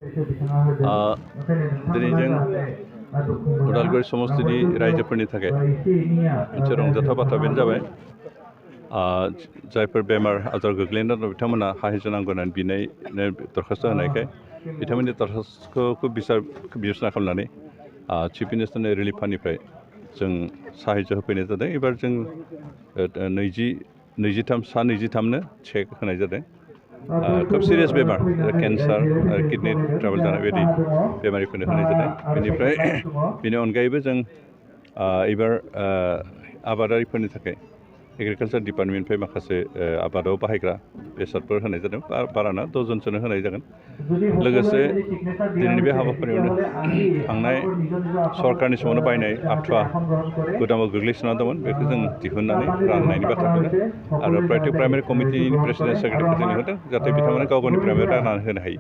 दिनै जों उदालगुरि समस्तिनि रायजोफोरनि थाखाय मोनसे रंजाथाव बाथ्रा बेनो जाबाय जायफोर बेमार आजार गोग्लैना दं बिथांमोना साहाय्य नांगौ होननानै बिनायनो दरखास्त होनायखाय बिथांमोननि दरखास्तखौ बिबेसना खालामनानै चिफ मिनिस्टारनि रिलिफ फान्डनिफ्राय जों साहाय्य होफैनाय जादों एबार जों 23नो चेक होनाय जादों खोब सिरियास बेमार केन्सार आरो किडनि ट्राबल जानाय बायदि बेमारिफोरनो होनाय जादों बेनिफ्राय बेनि अनगायैबो जों एबार आबादारिफोरनि थाखाय एग्रिकालसार डिपार्टमेन्टनिफ्राय माखासे आबादाव बाहायग्रा बेसादफोर होनाय जादों बाराना 10 जनसोनो होनाय जागोन लोगोसे दिनैनि बे हाबाफारियावनो थांनाय सरकारनि समावनो बायनाय आठुवा गुदामाव गोग्लैसोना दंमोन बेखौ जों दिहुननानै राननायनि बाथ्रा बुंदों आरो प्रयटेक प्राइमारि कमिटिनि प्रेसिडेन्ट सेक्रेटारिखौ जों लिंहरदों जाहाथे बिथांमोना गाव गावनि प्राइमारि राननानै होनो हायो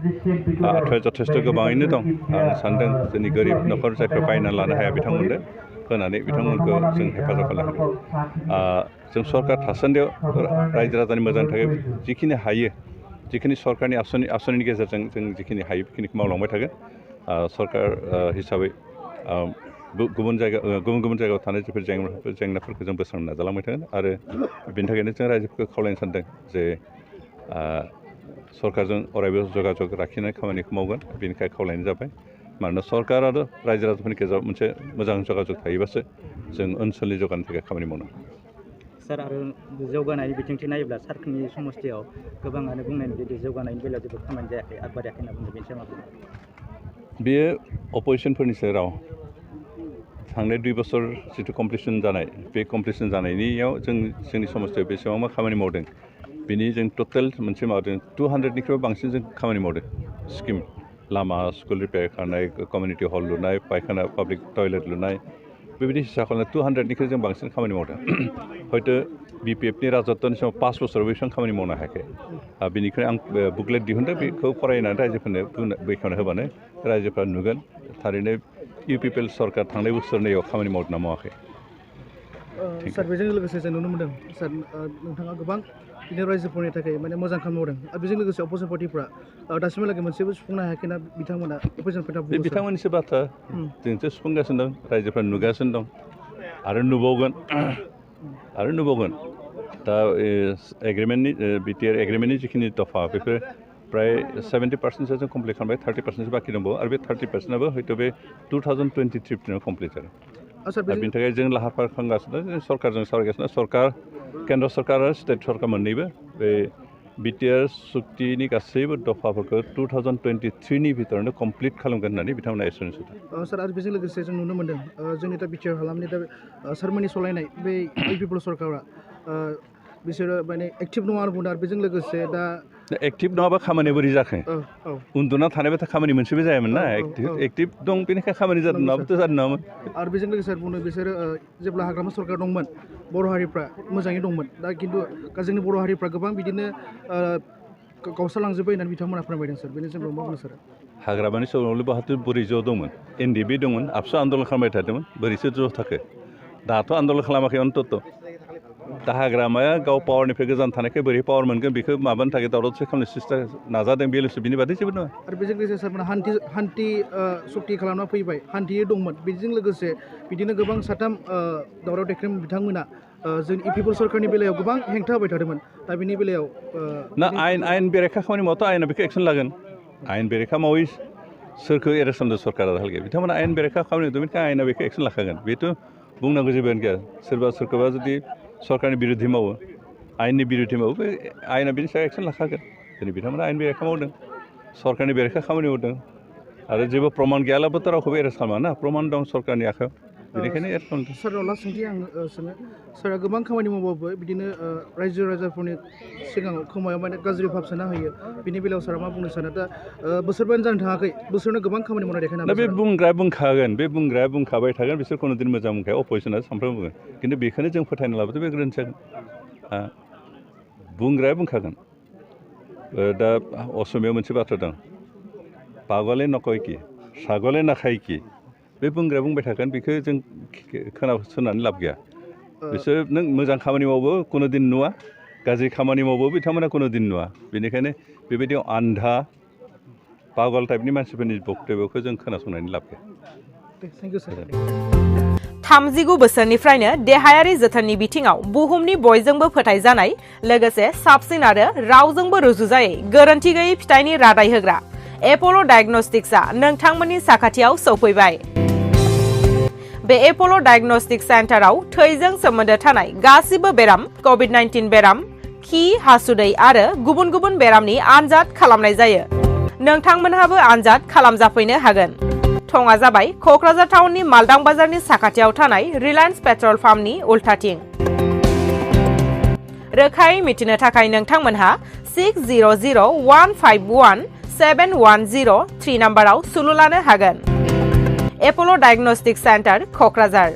आठुवाया जथेस्थ' गोबाङैनो दं आं सानदों जोंनि गोरिब न'खर जायफ्रा बायनानै लानो हाया बिथांमोननो होनानै बिथांमोनखौ जों हेफाजाब खालामनो हागोन जों सरकार थासान्दियाव रायजो राजानि मोजांनि थाखाय जिखिनि हायो जिखिनि सरकारनि आसनिनि गेजेरजों जों जिखिनि हायो बेखिनिखौ मावलांबाय थागोन सरकार हिसाबै गुबुन जायगायाव थानाय जेफोर जेंनाफोरखौ जों बोस्रांनो नाजालांबाय थागोन आरो बेनि थाखायनो जों रायजोफोरखौ खावलायनो सानदों जे सरकारजों अरायबो जगाजग लाखिनाय खामानिखौ मावगोन बेनिखाय खावलायनाय जाबाय मानोना सरकार आरो रायजो राजाफोरनि गेजेराव मोनसे मोजां जगाजग थायोबासो जों ओनसोलनि जौगानो थाखाय खामानि मावनो हागोन सार आरो जौगानायनि बिथिंथि नायोब्ला सारनि समस्थियाव गोबाङानो बुंनाय बायदि जौगानायनि बेलायाव जेबो खामानि जायाखै आगबाराखै होनना बुंदों बेनि सायाव बेयो अपोजिसनफोरनि राव थांनाय 2 बोसोर जिथु कमप्लिसन जानाय बे कमप्लिसन जानायनियाव जोंनि समस्थियाव बेसेबांबा खामानि मावदों बिनि जों टटेल मोनसे मावदों 200निख्रुइबो बांसिन जों खामानि मावदों स्किम लामा स्कुल रिपेयार खालामनाय कमिउनिटि हल लुनाय पायखाना पाब्लिक टयलेट लुनाय बेबायदि हिसाब खालामनाय 200निख्रुइ जों बांसिन खामानि मावदों हयथ' BPFनि राजत्वनि समाव 5 बोसोराव बेसेबां खामानि मावनो हायाखै बेनिखायनो आं बुकलेट दिहुनदों बेखौ फरायनानै रायजोफोरनो बेखेवना होबानो रायजोफ्रा नुगोन थारैनो UPPL सरकार थांनाय बोसोरनैयाव खामानि मावदोंना मावाखै सार बेजों लोगोसे जों नुनो मोनदों सार नोंथाङा गोबां बिदिनो रायजोफोरनि थाखाय माने मोजां खामानि मावदों आरो बेजों लोगोसे अपोजिसन पार्टिफ्रा दासिमहालागै मोनसेबो सुफुंनो हायाखैना बिथांमोना अपोजिसन पार्टिया बे बिथांमोननिसो बाथ्रा जोंथ' सुफुंगासिनो दं रायजोफ्रा नुगासिनो दं आरो नुबावगोन दा एग्रिमेन्टनि BTR एग्रिमेन्टनि जिखिनि दफा बेफोर प्राय 70% जों कमप्लिट खालामबाय 30% बाखि दंबावो आरो बे 30%आबो हयथ' बे 2023 कमप्लिट जागोन दा बेनि थाखाय जों लाहार फाहार खालामगासिनो जों सरकारजों सावरायगासिनो सरकार केन्द्र सरकार आरो स्टेट सरकार मोननैबो बे BTR सुक्तिनि गासैबो दफाफोरखौ 2023नि भितरावनो कमप्लिट खालामगोन होननानै बिथांमोना एसुरेन्स होदों सार आरो बेजों लोगोसे जों नुनो मोनदों जोंनि दा BTR हालामनि दा सारमोननि सलायनाय बे UPPL सरकारा बिसोरो माने एक्टिभ नङा आरो बुंदों आरो बेजों लोगोसे दा एक्टिभ नङाबा खामानिया बोरै जाखो उन्दुना थानायबाथ' खामानि मोनसेबो जायामोन ना एक्टिभ दं बेनिखाय खामानि जादों नङाबाथ' जादों नङामोन आरो बेजों लोगोसे बुंदों बिसोरो जेब्ला हाग्रामा सरकार दंमोन बर' हारिफ्रा मोजाङै दंमोन दा खिन्थु जोंनि बर' हारिफ्रा गोबां बिदिनो गावस्रालांजोब्बाय होननानै बिथांमोना फोरमायदों सार बेनि जों मा बुङो सार हाग्रामानि समावल' बाहादुर बोरै ज' दंमोन NDP दंमोन आबसु आन्दलन खालामबाय थादोंमोन बोरैसो ज' थाखो दाथ' आन्दलन खालामाखै अन्तत दा हाग्रामाया गाव पावारनिफ्राय गोजान थानायखाय बोरै पावार मोनगोन बेखौ माबानो थाखाय दावराव खालामनो सेस्था नाजादों बेल'सो बिनि बादै जेबो नङा आरो बेजों लोगोसे सारमोना हान्थि सुक्ति खालामना फैबाय हान्थियै दंमोन बेजों लोगोसे बिदिनो गोबां साथाम दावराव देख्रेम बिथांमोना जोंनि UPPL सरकारनि बेलायाव गोबां हेंथा होबाय थादोंमोन दा बिनि बेलायाव ना आयेन बेरेखा खामानि मावथ' आयेना बेखौ एक्सन लागोन आयेन बेरेखा मावै सोरखौ एरेस्ट खालामदों सरकारा दाहालागै बिथांमोना आयेन बेरेखा खामानि मावदों बेनिखायनो आयेना बेखौ एक्सन लाखागोन बेथ' बुंनांगौ जेबोआनो गैया सोरखौबा जुदि सरकारनि बिरुद्धि मावो आयेननि बिरुद्धि मावो बे आयेना बेनि सायाव एक्सन लाखागोन दिनै बिथांमोना आयेन बेरेखा मावदों सरकारनि बेरेखा खामानि मावदों आरो जेबो प्रमान गैयालाबोथ' रावखौबो एरेस्ट खालामा ना प्रमान दं सरकारनि आखायाव बेनिखायनो एरेस्ट खालामदों सारनाव लास्ट सोंथि आं सोङो सारा गोबां खामानि मावबाबो बिदिनो रायजो राजाफोरनि सिगाङाव खोमायाव माने गाज्रि भाब सोना होयो बिनि बेलायाव सारा मा बुंनो सानो दा बोसोरबानो जानो थाङाखै बोसोरनो गोबां खामानि मावनाय देखायनो दा बे बुंग्राया बुंखाबाय थागोन बिसोर कोनो दिन मोजां बुंखाया अपोजिसना सानफ्रोमबो बुङो खिन्थु बेखौनो जों फोथायना लाबाथ' बे गोरोन्थि जागोन बुंग्राया बुंखागोन दा असमियाव मोनसे बाथ्रा दं पागले नकय कि सागले नाखाय कि बे बुंग्राया बुंबाय थागोन बेखौ जों खोनासंनानै लाब गैया बिसोर नों मोजां खामानि मावबो कोनो दिन नुवा गाज्रि खामानि मावबो बिथांमोना कोनो दिन नुवा बेनिखायनो बेबायदि आन्धा पागल टाइपनि मानसिफोरनि बक्तब्यखौ जों खोनासंनानै लाब गैया। थेंक इउ सार। 39 बोसोरनिफ्रायनो देहायारि जोथोननि बिथिङाव बुहुमनि बयजोंबो फोथायजानाय लोगोसे साबसिन आरो रावजोंबो रुजुजायै गोरोन्थि गैयै फिथाइनि रादाय होग्रा एप'ल' डायग्नोस्टिक्सआ नोंथांमोननि साखाथियाव सौफैबाय। बे एप'ल' डायग्नोस्टिक सेन्टाराव थैजों सोमोन्दो थानाय गासिबो बेराम, कभिड-19 बेराम, खि, हासुदै आरो गुबुन गुबुन बेरामनि आनजाद खालामनाय जायो। नोंथांमोनहाबो आनजाद खालामजाफैनो हागोन। थङा जाबाय क'क्राझार टाउननि मालदां बाजारनि साखाथियाव थानाय रिलायन्स पेट्रल पाम्पनि उल्थाथिं। रोखायै मिथिनो थाखाय नोंथांमोनहा 6001517103 नाम्बाराव सुलु लानो हागोन। एप'ल' डायग्नोस्टिक सेन्टार, क'क्राझार।